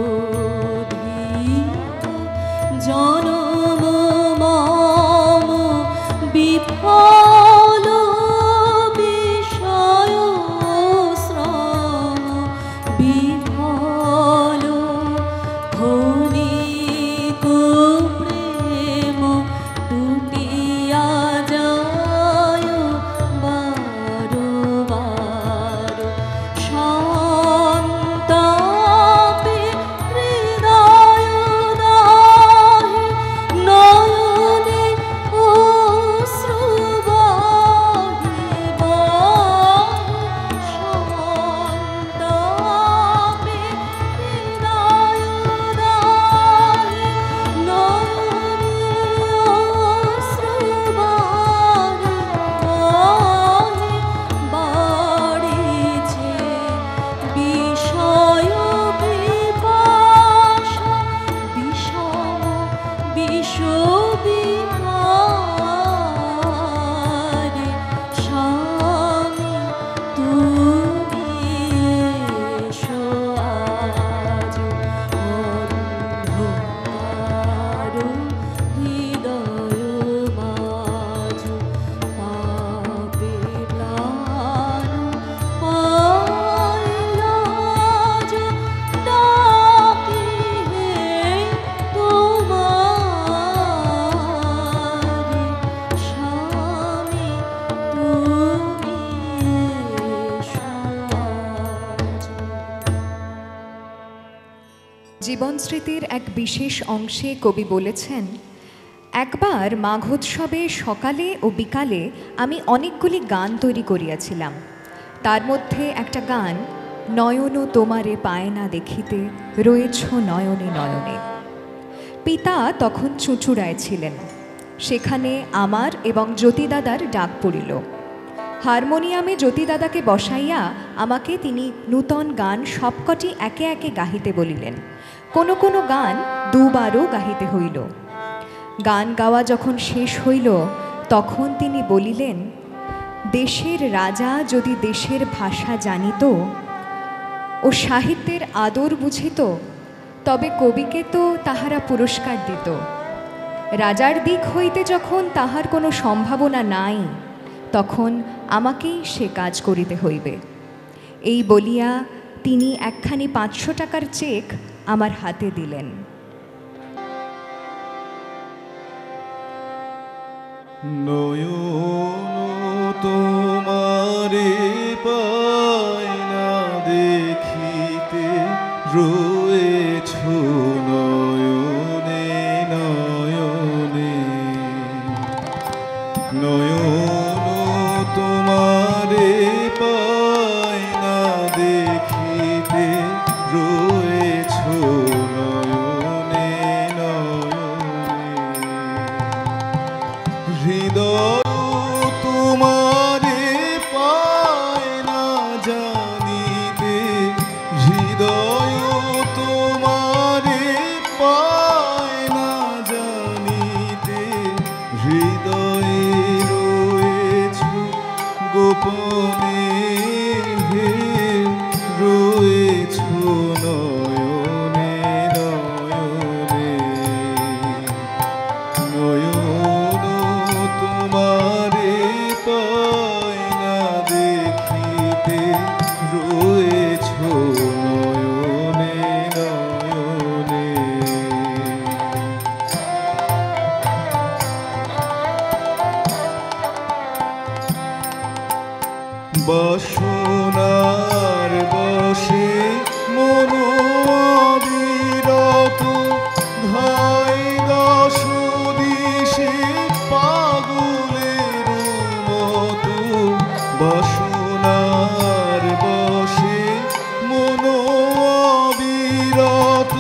ধিকো জনম মম বিফল বিষয় শ্রম, বিফল খনিত প্রেম টুটিয়া যায় বারো বারো। সন্তাপে হৃদয় দাহে, নয়নে অশ্রু জীবনস্মৃতির এক বিশেষ অংশে কবি বলেছেন, একবার মাঘোৎসবে সকালে ও বিকালে আমি অনেকগুলি গান তৈরি করিয়াছিলাম। তার মধ্যে একটা গান, নয়ন তোমারে পায় না দেখিতে, রয়েছ নয়নে নয়নে। পিতা তখন চুঁচুড়ায় ছিলেন। সেখানে আমার এবং জ্যোতিদাদার ডাক পড়িল। হারমোনিয়ামে জ্যোতিদাদাকে বসাইয়া আমাকে তিনি নূতন গান সবকটি একে একে গাহিতে বলিলেন। কোনো কোনো গান দুবারও গাহিতে হইল। গান গাওয়া যখন শেষ হইল তখন তিনি বলিলেন, দেশের রাজা যদি দেশের ভাষা জানিত ও সাহিত্যের আদর বুঝিত, তবে কবিকে তো তাহারা পুরস্কার দিত। রাজার দিক হইতে যখন তাহার কোনো সম্ভাবনা নাই, তখন আমাকেই সে কাজ করিতে হইবে। এই বলিয়া তিনি একখানি 500 টাকার চেক আমার হাতে দিলেন। নয়ন তোমারে পায় না দেখিতে, রয়েছ নয়নে নয়নে। নয়ন তোমারে পায় না দেখিতে, রয়েছ নয়নে নয়নে। হৃদয় তোমারে পায় না জানিতে, হৃদয় তোমারে পায় না জানিতে, হৃদয়ে রয়েছ গোপনে, রয়েছ নয়নে নয়নে। নয়ন তোমারে পায় না দেখিতে, রয়েছ নয়নে নয়নে। বাসনার বশে মন অবিরত, ধাই দশ দিশে পাগলের মতো। বাসনার বশে মন অবিরত,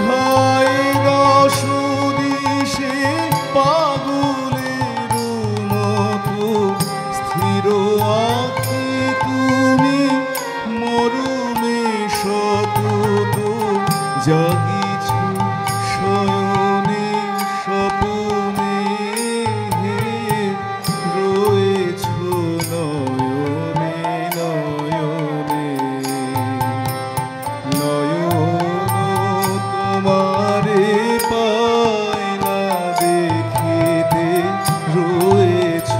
ধাই দশ দিশে পাগলের মতো। স্থির আঁখি তুমি মরমে সতত, জাগিছ শয়নে স্বপনে, রয়েছ নয়নে নয়নে। নয়ন তোমারে পায় না দেখিতে, রয়েছ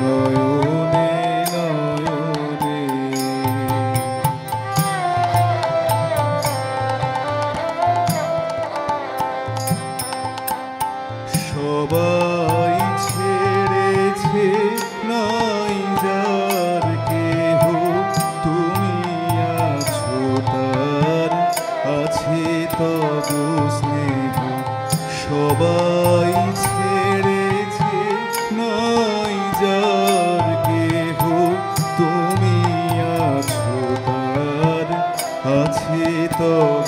নয়নে নয়নে। সবাই ছেড়েছে নাই যার কেহ, তুমি আছো তার, আছে তব স্নেহ। সবাই ছেড়েছে নাই যার কেহ, তুমি আছো তার, আছে তব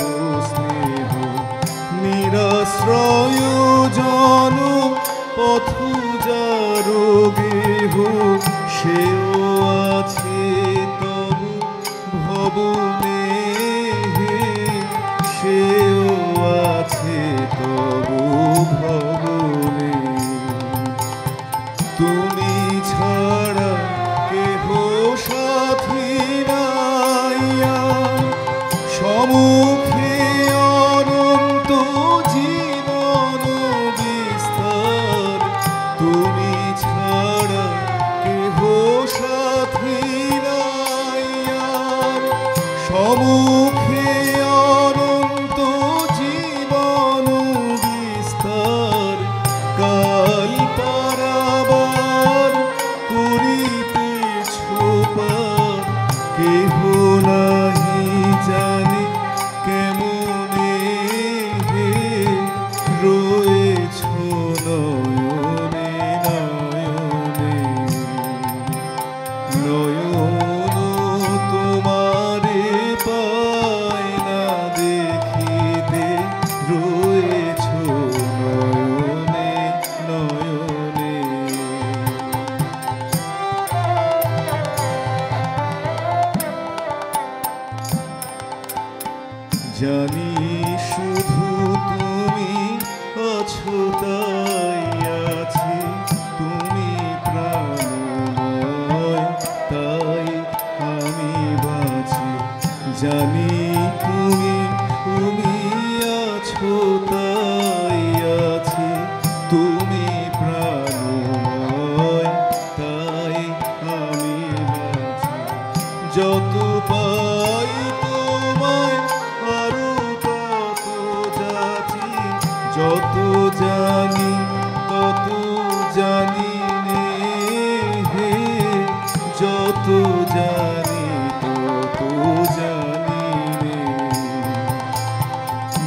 স্নেহ। নিরাশ্রয় জন পথযারো গেহ, সেও আছে তব ভবনে, সেও আছে তব ভবনে। তুমি ছাড়া কেহ সাথী নাইয়া, সম্মুখে অনন্ত জীবন বিস্তার। তুমি ছাড়া কেহ সাথী নাইয়া, সম্মুখে অনন্ত জীবন বিস্তার। কাল পারাবার করিতেছ পার, কেহ নাহি জানে নয়ন তোমারে পায় না দেখিতে, রয়েছ নয়নে নয়নে। জানি শুধু তুমি আছো তাই আছি, তুমি প্রাণময় তাই আমি বাঁচি। জানি তুমি আছো তাই আছি, তুমি প্রাণময় তাই আমি বাঁচি। যত পাই তোমায় আরো তত যাচি, যত জানি তত জানি নে হে, যত জানি তত জানি নে।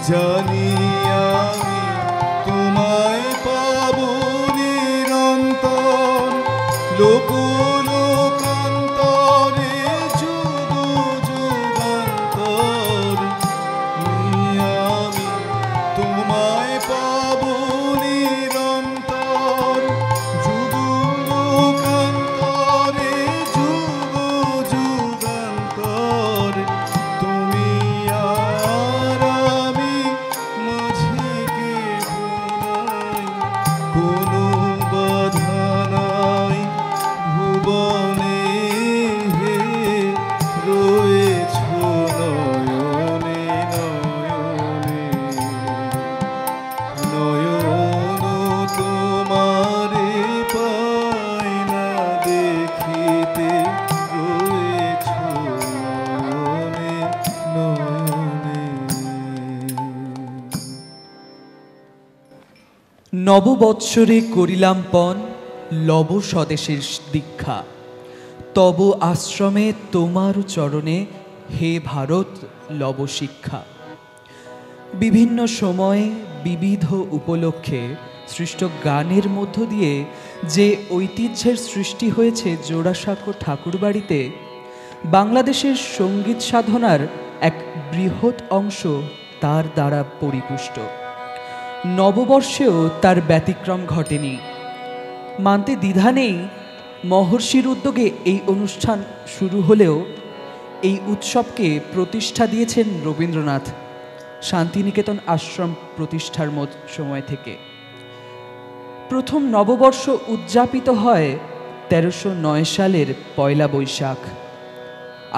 জানি আমি তোমায় পাবো নিরন্তর, লোক লোকান্তরে যুগ যুগান্তর। আমি তোমায় পাবো নিরন্তর, যুগ লোকান্তরে যুগ যুগান্তর। তুমি আর আমি মাঝে কেহ নাই, কোনো বাধা নাই ভুবনে হে, রয়েছ নয়নে নয়নে। নয়ন তোমারে পায় না দেখিতে, রয়েছ নয়নে নয়নে। নববৎসরে করিলাম পণ, লব স্বদেশের দীক্ষা। তব আশ্রমে তোমার চরণে হে ভারত লব শিক্ষা। বিভিন্ন সময়ে বিবিধ উপলক্ষে সৃষ্ট গানের মধ্য দিয়ে যে ঐতিহ্যের সৃষ্টি হয়েছে জোড়াসাঁকো ঠাকুরবাড়িতে, বাংলাদেশের সঙ্গীত সাধনার এক বৃহৎ অংশ তার দ্বারা পরিপুষ্ট। নববর্ষেও তার ব্যতিক্রম ঘটেনি। মানতে দ্বিধা নেই, মহর্ষির উদ্যোগে এই অনুষ্ঠান শুরু হলেও এই উৎসবকে প্রতিষ্ঠা দিয়েছেন রবীন্দ্রনাথ শান্তিনিকেতন আশ্রম প্রতিষ্ঠার সময় থেকে। প্রথম নববর্ষ উদযাপিত হয় 1309 সালের পয়লা বৈশাখ।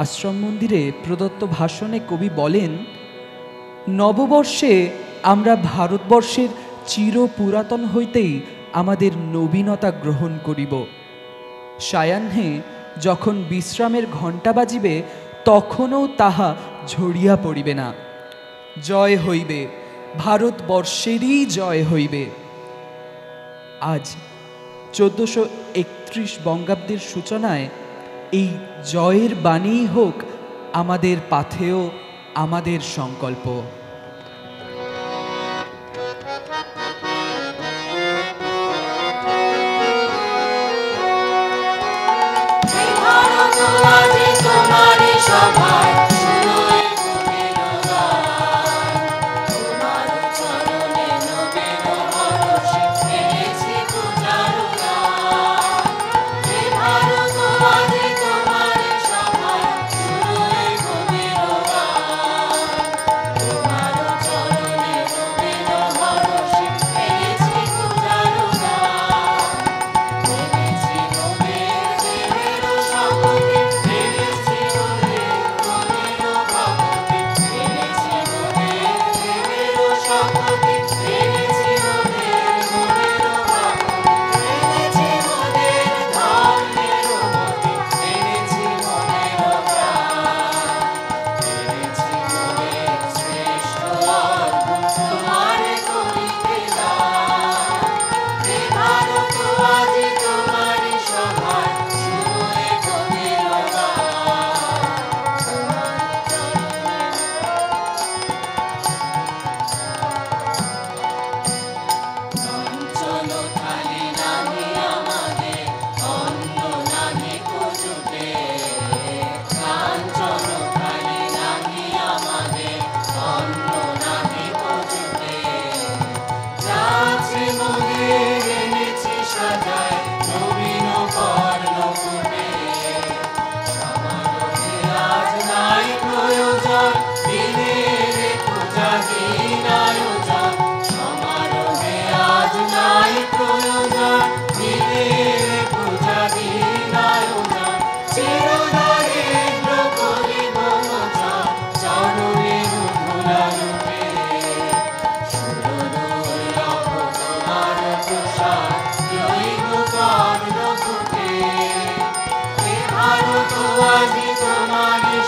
আশ্রম মন্দিরে প্রদত্ত ভাষণে কবি বলেন, নববর্ষে আমরা ভারতবর্ষের চির পুরাতন হইতেই আমাদের নবীনতা গ্রহণ করিব। সায়াহ্নে যখন বিশ্রামের ঘণ্টা বাজিবে, তখনও তাহা ঝরিয়া পড়িবে না। জয় হইবে, ভারতবর্ষেরই জয় হইবে। আজ 1431 বঙ্গাব্দের সূচনায় এই জয়ের বাণীই হোক আমাদের পাথেয়, আমাদের সংকল্প।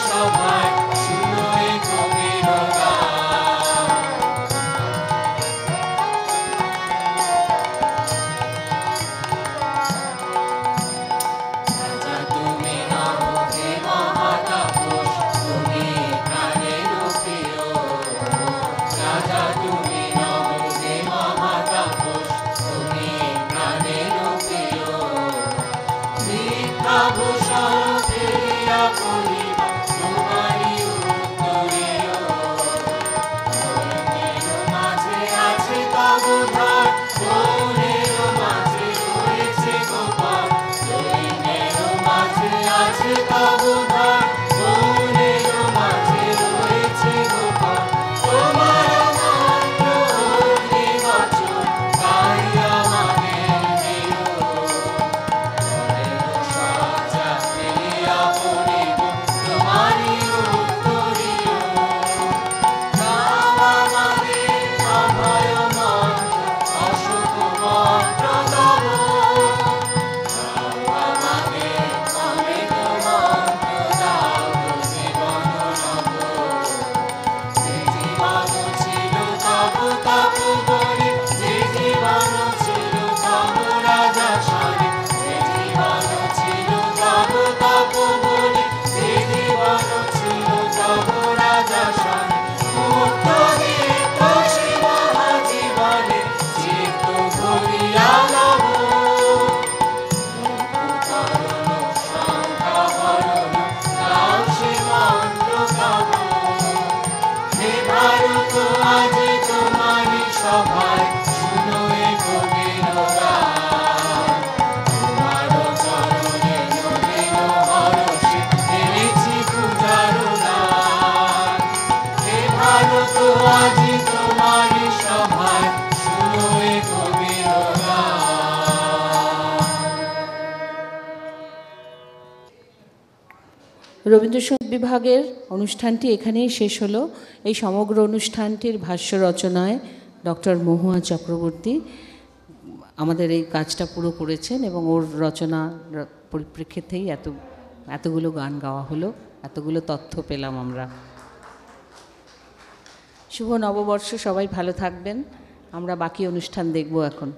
সভায় শুনো এ কবির গান। রাজা তুমি নও হে মহাতাপস, তুমি প্রাণের প্রিয়। রাজা তুমি নও হে মহাতাপস, তুমি প্রাণের প্রিয়। মিথ্যাভূষণ ফিরিয়া করিবা তোমারই উত্তরীয়। মৌনের মাঝে আছে তব ধার, মৌনের মাঝে রয়েছে গোপাল। দৈন্যের মাঝে আছে তব ধার, মৌনের মাঝে রয়েছে গোপাল। তোমার মন্ত্র অগ্নিবচন গাইয়া মানের দিও। মনের সাজা ফেলিয়া পড়িব তোমারই উত্তরীয়। নাও আমাদের অভয় মন্ত্র, অশুভ মন্ত্র তব। নাও আমাদের অমৃত মন্ত্র, দাও জীবন নব। যে জীবন ছিল তব তপবনে, যে জীবন ছিল তব রাজসনে। যে জীবন ছিল তব তপবনে, যে জীবন ছিল তব রাজসনে। মুক্ত দীপ্ত সে মহাজীবনে চিত্ত ভরিয়া লব। তরুণ সংখ্যা হরণ নাও সে মন্ত্র তব। হে ভারত আজ তোমারই সভায় শুনো এ কবির গান। তোমার চরণে নবীন হরষে এনেছি পূজার দান। হে ভারত আজ তোমারই সভায় শুনো এ কবির গান। রবীন্দ্রসঙ্গীত বিভাগের অনুষ্ঠানটি এখানেই শেষ হলো। এই সমগ্র অনুষ্ঠানটির ভাষ্য রচনায় ডক্টর মহুয়া চক্রবর্তী আমাদের এই কাজটা পুরো করেছেন এবং ওর রচনা পরিপ্রেক্ষিতেই এতগুলো গান গাওয়া হলো, এতগুলো তথ্য পেলাম আমরা। শুভ নববর্ষ, সবাই ভালো থাকবেন। আমরা বাকি অনুষ্ঠান দেখব এখন।